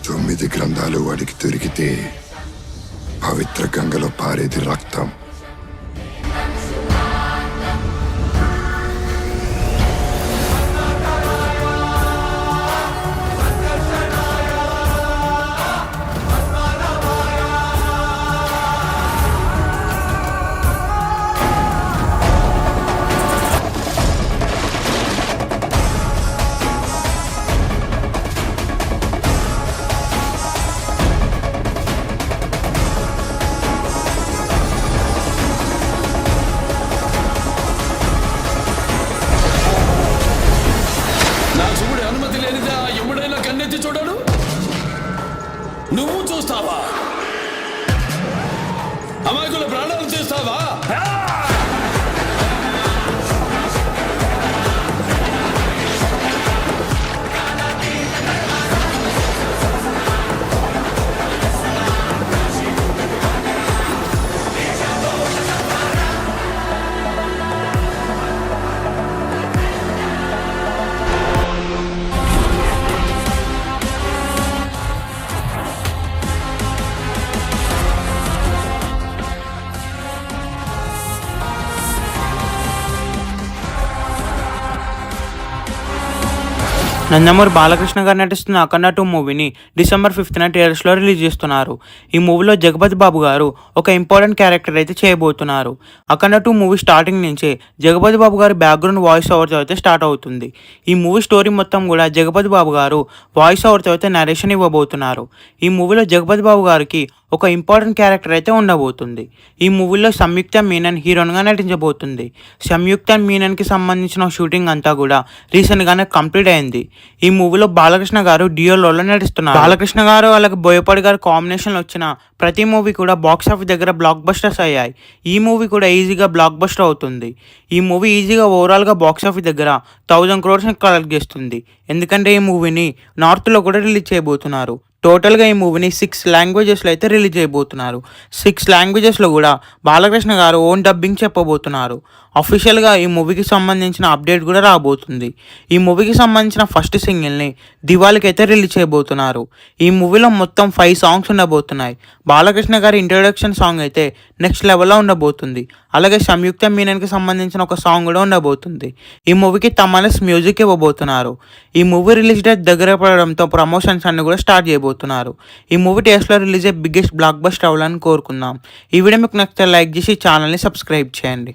9 గ్రంథాలు వాడికి దొరికితే పవిత్ర గంగలో పారేది రక్తం. చూడడు నువ్వు చూస్తావా? అమాయకుల ప్రాణాలు చేస్తావా? నందమూరి బాలకృష్ణ గారు నటిస్తున్న అఖండ 2 మూవీని December 5th థియేటర్స్లో రిలీజ్ చేస్తున్నారు. ఈ మూవీలో జగపతి బాబు గారు ఒక ఇంపార్టెంట్ క్యారెక్టర్ అయితే చేయబోతున్నారు. అఖండ 2 మూవీ స్టార్టింగ్ నుంచే జగపతి బాబు గారి బ్యాక్గ్రౌండ్ వాయిస్ ఓవర్తో అయితే స్టార్ట్ అవుతుంది. ఈ మూవీ స్టోరీ మొత్తం కూడా జగపతి బాబు గారు వాయిస్ ఓవర్తో అయితే నరేషన్ ఇవ్వబోతున్నారు. ఈ మూవీలో జగపతి బాబు గారికి ఒక ఇంపార్టెంట్ క్యారెక్టర్ అయితే ఉండబోతుంది. ఈ మూవీలో సంయుక్త మీనన్ హీరోయిన్గా నటించబోతుంది. సంయుక్త మీనన్కి సంబంధించిన షూటింగ్ అంతా కూడా రీసెంట్గానే కంప్లీట్ అయింది. ఈ మూవీలో బాలకృష్ణ గారు డియో రోల్లో నటిస్తున్నారు. బాలకృష్ణ గారు అలాగే బోయపాటి గారు కాంబినేషన్లో వచ్చిన ప్రతి మూవీ కూడా బాక్స్ ఆఫీస్ దగ్గర బ్లాక్ బస్టర్స్ అయ్యాయి. ఈ మూవీ కూడా ఈజీగా బ్లాక్ బస్టర్ అవుతుంది. ఈ మూవీ ఈజీగా ఓవరాల్గా బాక్స్ ఆఫీస్ దగ్గర 1000 crores కలెక్ట్ చేస్తుంది. ఎందుకంటే ఈ మూవీని నార్త్లో కూడా రిలీజ్ చేయబోతున్నారు. టోటల్గా ఈ మూవీని 6 లాంగ్వేజెస్లో అయితే రిలీజ్ చేయబోతున్నారు. 6 లాంగ్వేజెస్లో కూడా బాలకృష్ణ గారు ఓన్ డబ్బింగ్ చెప్పబోతున్నారు. అఫీషియల్గా ఈ మూవీకి సంబంధించిన అప్డేట్ కూడా రాబోతుంది. ఈ మూవీకి సంబంధించిన ఫస్ట్ సింగిల్ని దివాళీకి అయితే రిలీజ్ చేయబోతున్నారు. ఈ మూవీలో మొత్తం 5 సాంగ్స్ ఉండబోతున్నాయి. బాలకృష్ణ గారి ఇంట్రొడక్షన్ సాంగ్ అయితే నెక్స్ట్ లెవెల్లో ఉండబోతుంది. అలాగే సంయుక్త మీనన్కి సంబంధించిన ఒక సాంగ్ కూడా ఉండబోతుంది. ఈ మూవీకి తమనస్ మ్యూజిక్ ఇవ్వబోతున్నారు. ఈ మూవీ రిలీజ్ డేట్ దగ్గర పడడంతో ప్రమోషన్స్ అన్ని కూడా స్టార్ట్ చేయబోతున్నారు. ఈ మూవీ థియేటర్స్లో రిలీజ్ అయ్యే బిగ్గెస్ట్ బ్లాక్ బస్టర్ అవ్వాలని కోరుకుందాం. ఈ వీడియో మీకు నచ్చితే లైక్ చేసి ఛానల్ని సబ్స్క్రైబ్ చేయండి.